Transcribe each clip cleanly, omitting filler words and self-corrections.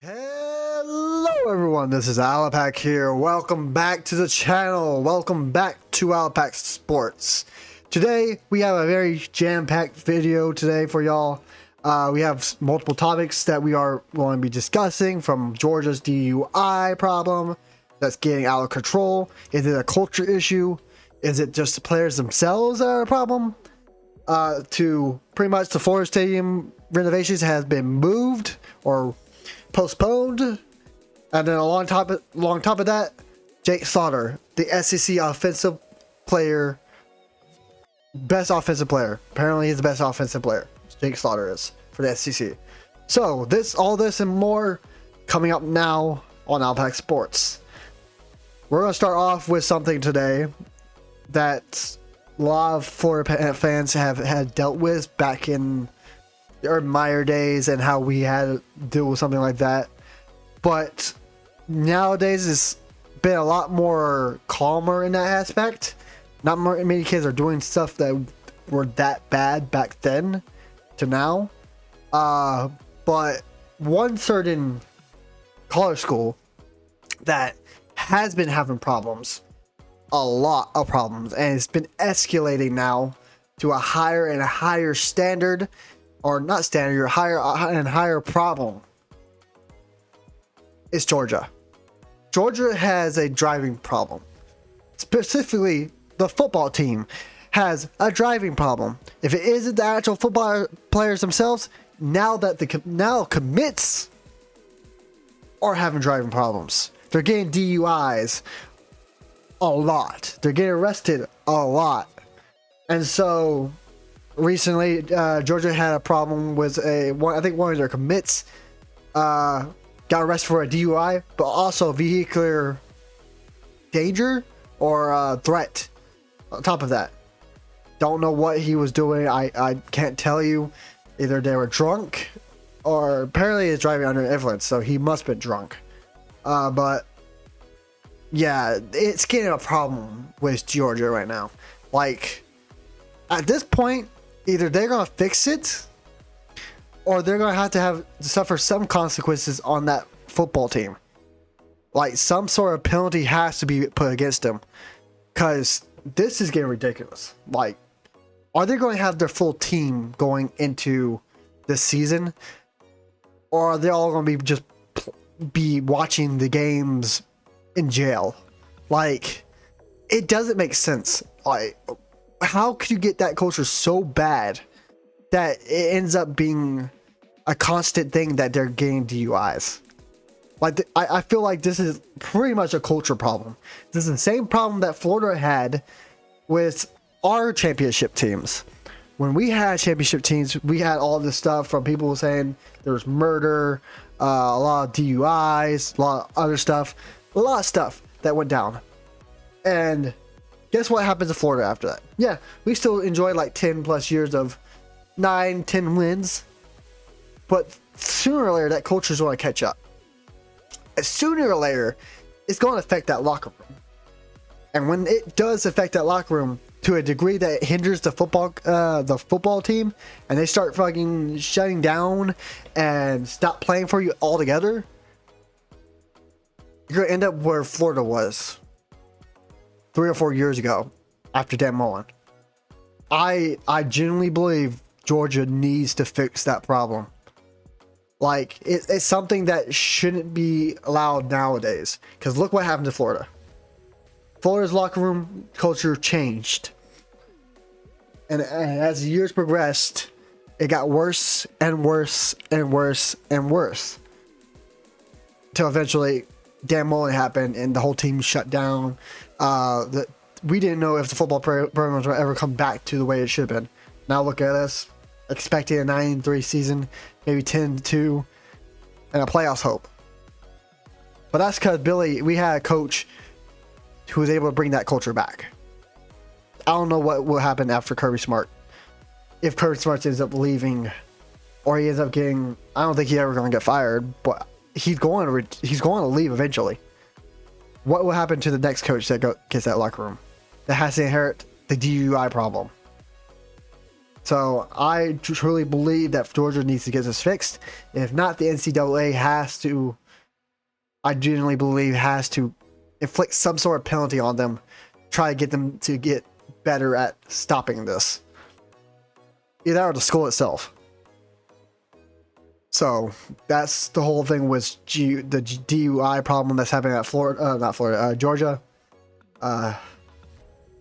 Hello everyone, this is AlloPack here. Welcome back to the channel. Welcome back to AlloPack Sports. Today we have a very jam-packed video today for y'all. We have multiple topics that we are going to be discussing, from Georgia's DUI problem that's getting out of control. Is it a culture issue? Is it just the players themselves that are a problem? To pretty much the Florida Stadium renovations has been moved or postponed, and then along top of that, Jake Slaughter, the SEC offensive player, best offensive player. Apparently, he's the best offensive player. Jake Slaughter is for the SEC. So all this and more coming up now on AlloPack Sports. We're gonna start off with something today that a lot of Florida fans have had dealt with back in the Urban Meyer days, and how we had to deal with something like that. But nowadays it's been a lot more calmer in that aspect. Not many kids are doing stuff that were that bad back then to now. But one certain college school that has been having problems, a lot of problems, and it's been escalating now to a higher and a higher standard, or not standard, your higher and higher problem, is Georgia. Georgia has a driving problem. Specifically, the football team has a driving problem. If it isn't the actual football players themselves, now commits are having driving problems. They're getting DUIs a lot. They're getting arrested a lot. And so recently, Georgia had a problem with I think one of their commits got arrested for a DUI, but also vehicular danger or threat. On top of that, don't know what he was doing. I can't tell you. Either they were drunk, or apparently he's driving under influence, so he must have been drunk. But yeah, it's getting a problem with Georgia right now. Like, at this point, either they're going to fix it, or they're going to have to suffer some consequences on that football team. Like, some sort of penalty has to be put against them, because this is getting ridiculous. Like, are they going to have their full team going into this season, or are they all going to be watching the games in jail? Like, it doesn't make sense. Like, how could you get that culture so bad that it ends up being a constant thing that they're getting DUIs? Like, I feel like this is pretty much a culture problem. This is the same problem that Florida had with our championship teams. When we had championship teams, we had all this stuff from people saying there was murder, a lot of DUIs, a lot of other stuff, a lot of stuff that went down. And guess what happens to Florida after that? Yeah, we still enjoyed like 10 plus years of 9-10 wins, but sooner or later that culture is going to catch up. And sooner or later, it's going to affect that locker room. And when it does affect that locker room to a degree that it hinders the football team, and they start fucking shutting down and stop playing for you altogether, you're going to end up where Florida was 3 or 4 years ago after Dan Mullen. I genuinely believe Georgia needs to fix that problem. Like, it's something that shouldn't be allowed nowadays. Because look what happened to Florida. Florida's locker room culture changed. And as the years progressed, it got worse and worse and worse and worse. Till eventually Dan Mullen happened and the whole team shut down. We didn't know if the football program was going to ever come back to the way it should have been. Now look at us, expecting a 9-3 season, maybe 10-2, and a playoffs hope. But that's because we had a coach who was able to bring that culture back. I don't know what will happen after Kirby Smart. If Kirby Smart ends up leaving, or he ends up getting, I don't think he's ever going to get fired, but he's going to leave eventually. What will happen to the next coach that gets that locker room, that has to inherit the DUI problem? So I truly believe that Georgia needs to get this fixed. If not, the NCAA has to, I genuinely believe, has to inflict some sort of penalty on them, try to get them to get better at stopping this. Either or the school itself. So that's the whole thing with the DUI problem that's happening at Georgia.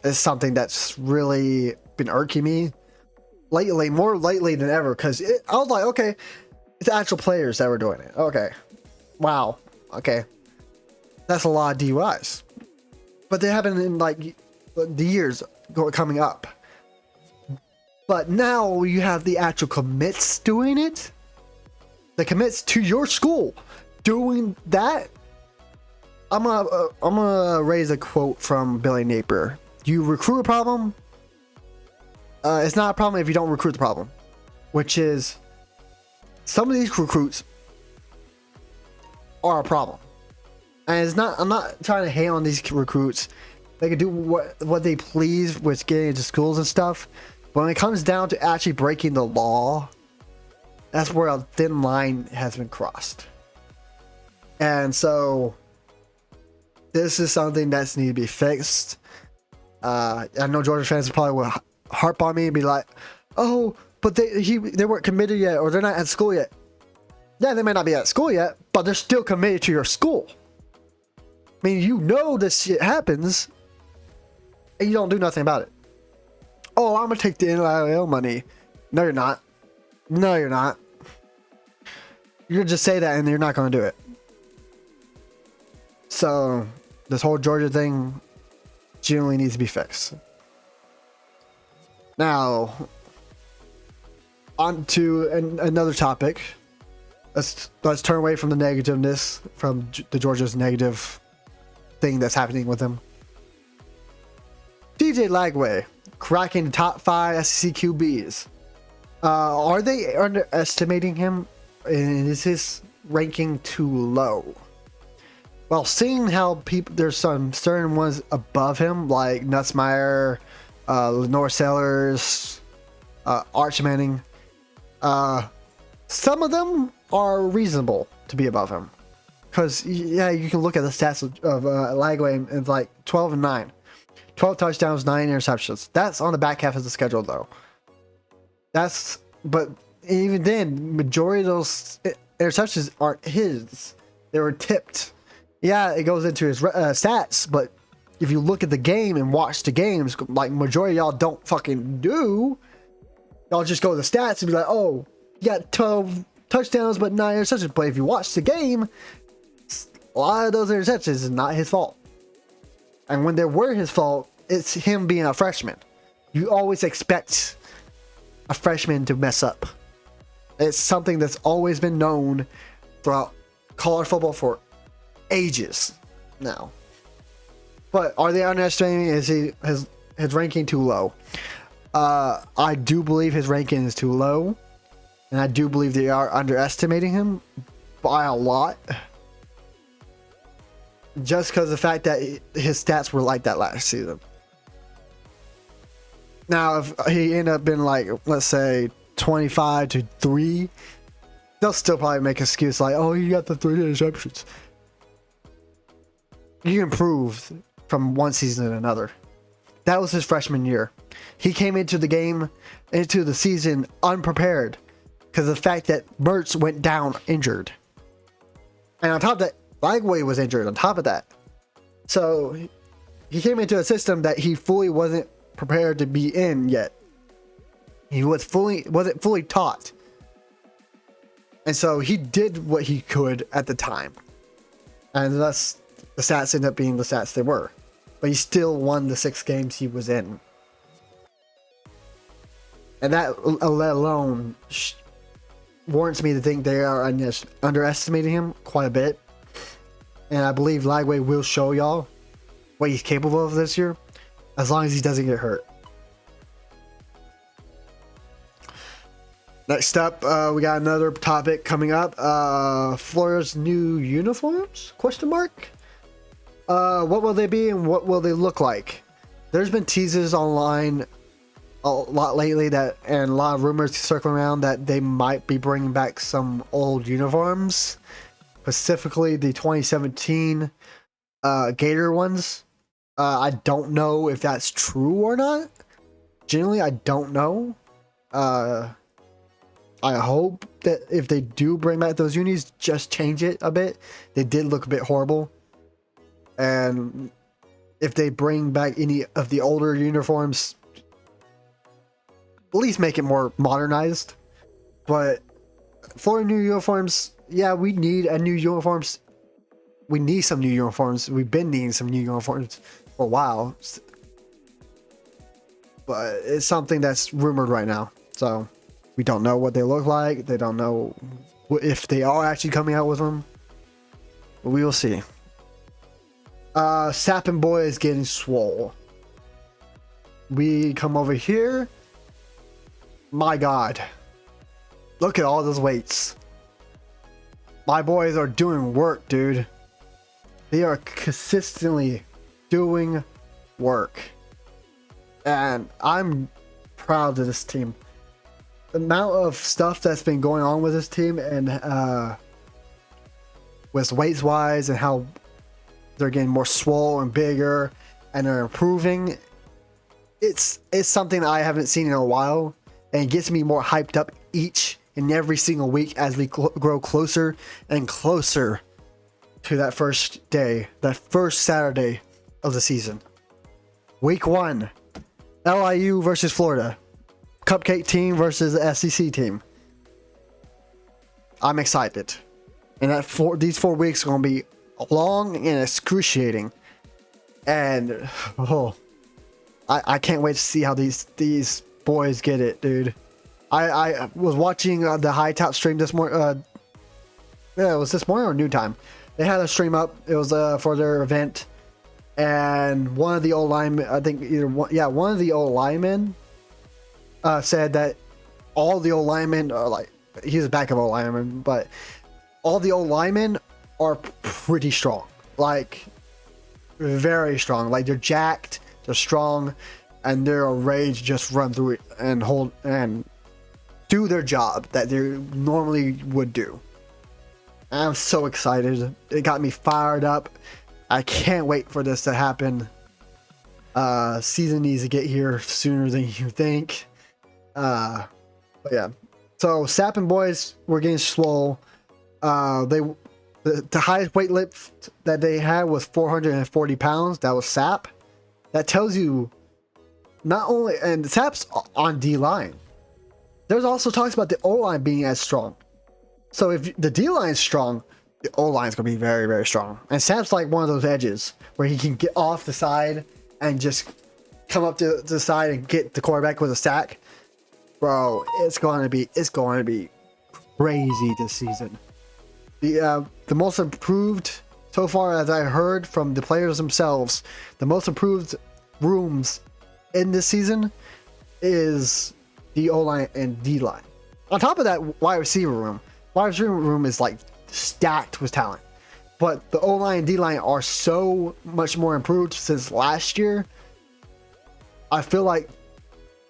It's something that's really been irking me lately, more lately than ever, because I was like, okay, it's actual players that were doing it. Okay, wow, okay, that's a lot of DUIs, but they haven't in like the years coming up. But now you have the actual commits doing it. The commits to your school doing that. I'm gonna raise a quote from Billy Napier. You recruit a problem. It's not a problem if you don't recruit the problem, which is some of these recruits are a problem. And it's not. I'm not trying to hate on these recruits. They can do what they please with getting into schools and stuff. But when it comes down to actually breaking the law, that's where a thin line has been crossed. And so this is something that's need to be fixed. I know Georgia fans probably will harp on me and be like, "Oh, but they weren't committed yet, or they're not at school yet." Yeah, they may not be at school yet, but they're still committed to your school. I mean, you know this shit happens, and you don't do nothing about it. Oh, I'm gonna take the NIL money. No, you're not. No, you're not. You're gonna just say that, and you're not gonna do it. So this whole Georgia thing genuinely needs to be fixed. Now, on to another topic. Let's turn away from the negativeness, from the Georgia's negative thing that's happening with them. DJ Lagway cracking the top 5 SEC QBs. Are they underestimating him? And is his ranking too low? Well, seeing how there's some certain ones above him, like Nussmeier, Lenore Sellers, Arch Manning. Some of them are reasonable to be above him. Because, yeah, you can look at the stats of Lagway and it's like 12 and 9. 12 touchdowns, 9 interceptions. That's on the back half of the schedule, though. But even then, majority of those interceptions aren't his. They were tipped. Yeah, it goes into his stats, but if you look at the game and watch the games, like majority of y'all don't fucking do, y'all just go to the stats and be like, oh, you got 12 touchdowns but 9 interceptions. But if you watch the game, a lot of those interceptions is not his fault. And when they were his fault, it's him being a freshman. You always expect a freshman to mess up. It's something that's always been known throughout college football for ages now. But are they underestimating? Is his ranking too low? I do believe his ranking is too low, and I do believe they are underestimating him by a lot. Just because of the fact that his stats were like that last season. Now, if he ended up being like, let's say, 25-3, they'll still probably make an excuse like, oh, you got the 3 interceptions. You improved from one season to another. That was his freshman year. He came into the season unprepared because of the fact that Mertz went down injured. And on top of that, Lagway was injured on top of that. So he came into a system that he fully wasn't prepared to be in yet. He wasn't fully taught. And so he did what he could at the time. And thus the stats ended up being the stats they were. But he still won the 6 games he was in. And that alone warrants me to think they are underestimating him quite a bit. And I believe Lagway will show y'all what he's capable of this year, as long as he doesn't get hurt. Next up, we got another topic coming up. Florida's new uniforms? Question mark? What will they be and what will they look like? There's been teasers online a lot lately and a lot of rumors circling around that they might be bringing back some old uniforms, specifically the 2017 Gator ones. I don't know if that's true or not. Generally, I don't know. I hope that if they do bring back those unis, just change it a bit. They did look a bit horrible. And if they bring back any of the older uniforms, at least make it more modernized. But for new uniforms, yeah, we need a new uniforms. We need some new uniforms. We've been needing some new uniforms for a while. But it's something that's rumored right now. So we don't know what they look like. They don't know if they are actually coming out with them. But we will see. Sappin' Boy is getting swole. We come over here. My God. Look at all those weights. My boys are doing work, dude. They are consistently doing work. And I'm proud of this team. The amount of stuff that's been going on with this team and with weights wise and how they're getting more swole and bigger and they're improving. It's something I haven't seen in a while, and it gets me more hyped up each and every single week as we grow closer and closer to that first day, that first Saturday of the season. Week 1, LIU versus Florida. Cupcake team versus the SEC team. I'm excited. And these 4 weeks are going to be long and excruciating. And I can't wait to see how these boys get it, dude. I was watching the High Top stream this morning. Yeah, it was this morning or noon time. They had a stream up. It was for their event. And one of the old linemen, I think one of the old linemen said that all the old linemen are like, he's a backup old lineman, but all the old linemen are pretty strong, like very strong. Like they're jacked, they're strong, and they're ready to just run through it and hold and do their job that they normally would do. I'm so excited. It got me fired up. I can't wait for this to happen. Season needs to get here sooner than you think. But yeah. So Sappin' Boys were getting swole. The highest weight lift that they had was 440 pounds. That was Sap. That tells you not only, and Sap's on D line. There's also talks about the O line being as strong. So if the D line's strong, the O line's gonna be very, very strong. And Sap's like one of those edges where he can get off the side and just come up to the side and get the quarterback with a sack. Bro, it's going to be crazy this season. The most improved so far, as I heard from the players themselves, the most improved rooms in this season is the O-line and D-line. On top of that, wide receiver room. Wide receiver room is like stacked with talent. But the O-line and D-line are so much more improved since last year. I feel like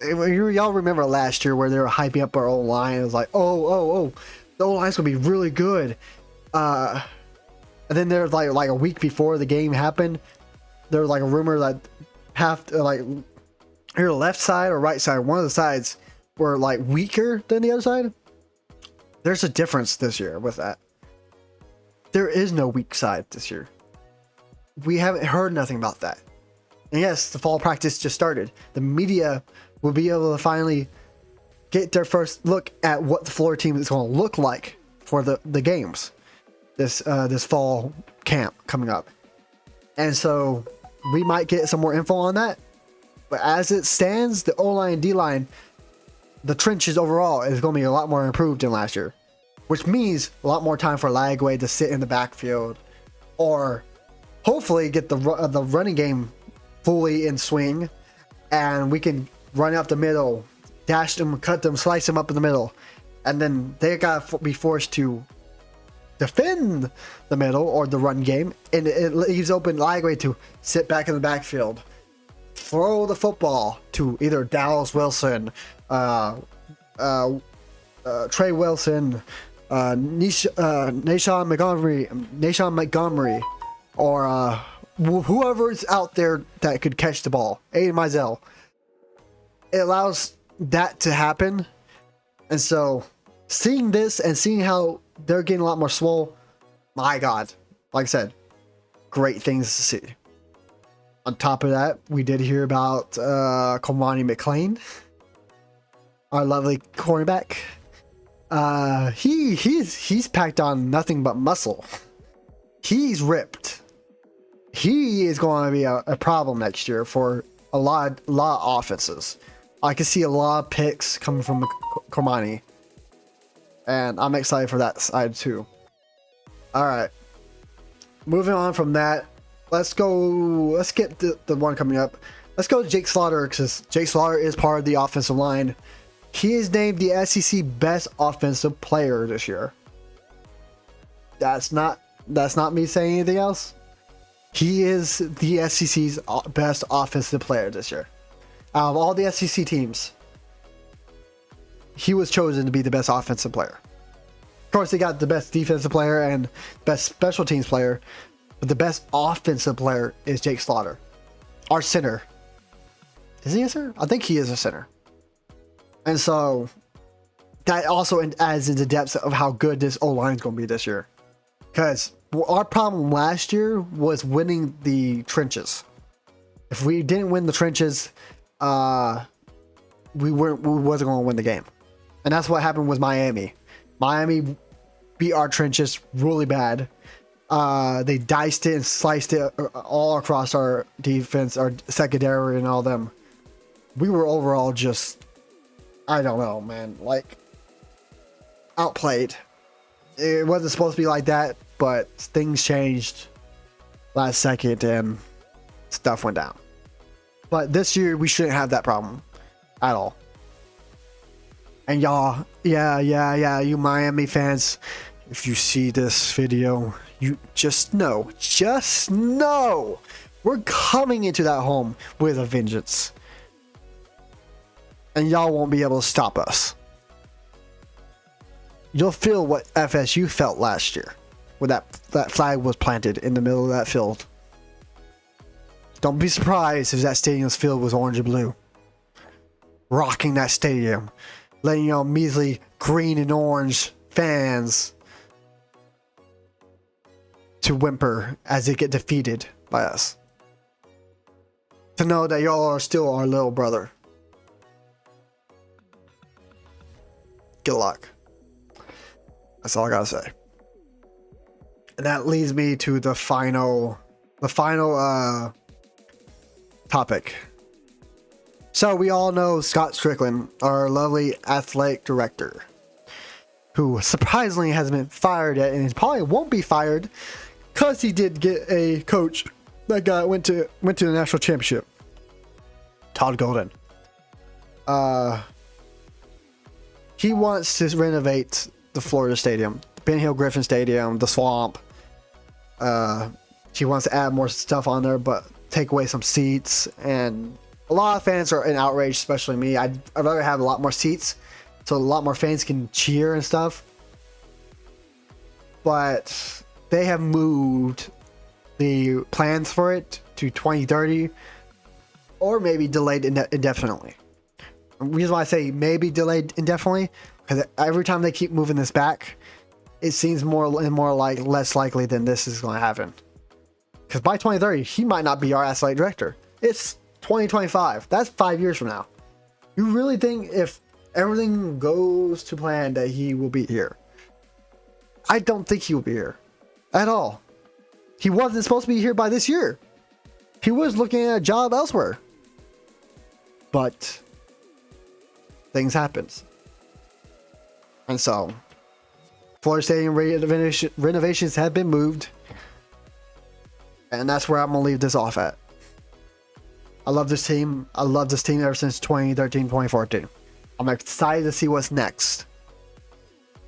y'all remember last year where they were hyping up our O-line. It was like, oh, the O-line's gonna be really good. And then there's like a week before the game happened, there was like a rumor that either left side or right side, one of the sides were like weaker than the other side. There's a difference this year with that. There is no weak side this year. We haven't heard nothing about that. And yes, the fall practice just started. The media will be able to finally get their first look at what the Florida team is going to look like for the games this fall camp coming up. And so we might get some more info on that. But as it stands, the O-line and D-line, the trenches overall is going to be a lot more improved than last year, which means a lot more time for Lagway to sit in the backfield or hopefully get the running game fully in swing, and we can run up the middle, dash them, cut them, slice them up in the middle, and then they gotta be forced to defend the middle or the run game, and it leaves open Lagway to sit back in the backfield throw the football to either Dallas Wilson, Trey Wilson, Nashon Montgomery, or whoever's out there that could catch the ball, Aiden Mizell. It allows that to happen. And so seeing this and seeing how they're getting a lot more swole, my God, like I said, great things to see. On top of that, we did hear about Kamani McLean, our lovely cornerback. He's packed on nothing but muscle. He's ripped. He is going to be a problem next year for a lot of offenses. I can see a lot of picks coming from Kamani, and I'm excited for that side too. All right, moving on from that, let's get the one coming up. Let's go to Jake Slaughter, because Jake Slaughter is part of the offensive line. He is named the SEC best offensive player this year. That's not me saying anything else. He is the SEC's best offensive player this year. Out of all the SEC teams, he was chosen to be the best offensive player. Of course, they got the best defensive player and best special teams player, but the best offensive player is Jake Slaughter, our center. Is he a center? I think he is a center. And so that also adds into depth of how good this O-line is going to be this year. Because our problem last year was winning the trenches. If we didn't win the trenches, we wasn't going to win the game. And that's what happened with Miami. Miami beat our trenches really bad. They diced it and sliced it all across our defense, our secondary, and all them. We were overall just, I don't know, man, like, outplayed. It wasn't supposed to be like that, but things changed last second and stuff went down. But this year, we shouldn't have that problem at all. And y'all, yeah, you Miami fans, if you see this video, you just know, we're coming into that home with a vengeance. And y'all won't be able to stop us. You'll feel what FSU felt last year when that flag was planted in the middle of that field. Don't be surprised if that stadium's field was orange and blue. Rocking that stadium. Letting y'all measly green and orange fans to whimper as they get defeated by us. To know that y'all are still our little brother. Good luck. That's all I gotta say. And that leads me to the final topic. So we all know Scott Strickland, our lovely athletic director, who surprisingly hasn't been fired yet, and he probably won't be fired because he did get a coach that went to the national championship. Todd Golden. He wants to renovate the Florida Stadium, the Ben Hill Griffin Stadium, the Swamp. He wants to add more stuff on there, but take away some seats. And a lot of fans are in outrage, especially me. I'd rather have a lot more seats so a lot more fans can cheer and stuff. But they have moved the plans for it to 2030 or maybe delayed indefinitely. The reason why I say maybe delayed indefinitely, because every time they keep moving this back, it seems more and more like less likely than this is going to happen. Because by 2030, he might not be our athletic director. It's 2025. That's 5 years from now. You really think if everything goes to plan that he will be here? I don't think he will be here at all. He wasn't supposed to be here by this year. He was looking at a job elsewhere. But things happened. And so, Florida Stadium renovations have been moved. And that's where I'm going to leave this off at. I love this team. I love this team ever since 2013, 2014. I'm excited to see what's next.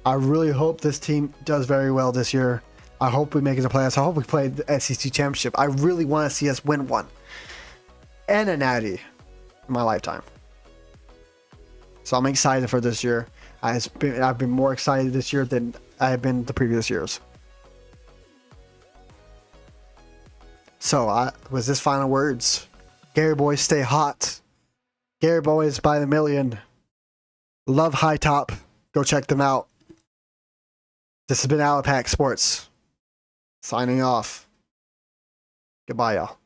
I really hope this team does very well this year. I hope we make it to playoffs. I hope we play the SEC championship. I really want to see us win one. and a natty in my lifetime. So I'm excited for this year. I've been more excited this year than I have been the previous years. So was this final words. Gator boys stay hot. Gator boys by the million. Love High Top. Go check them out. This has been AlloPack Sports. Signing off. Goodbye, y'all.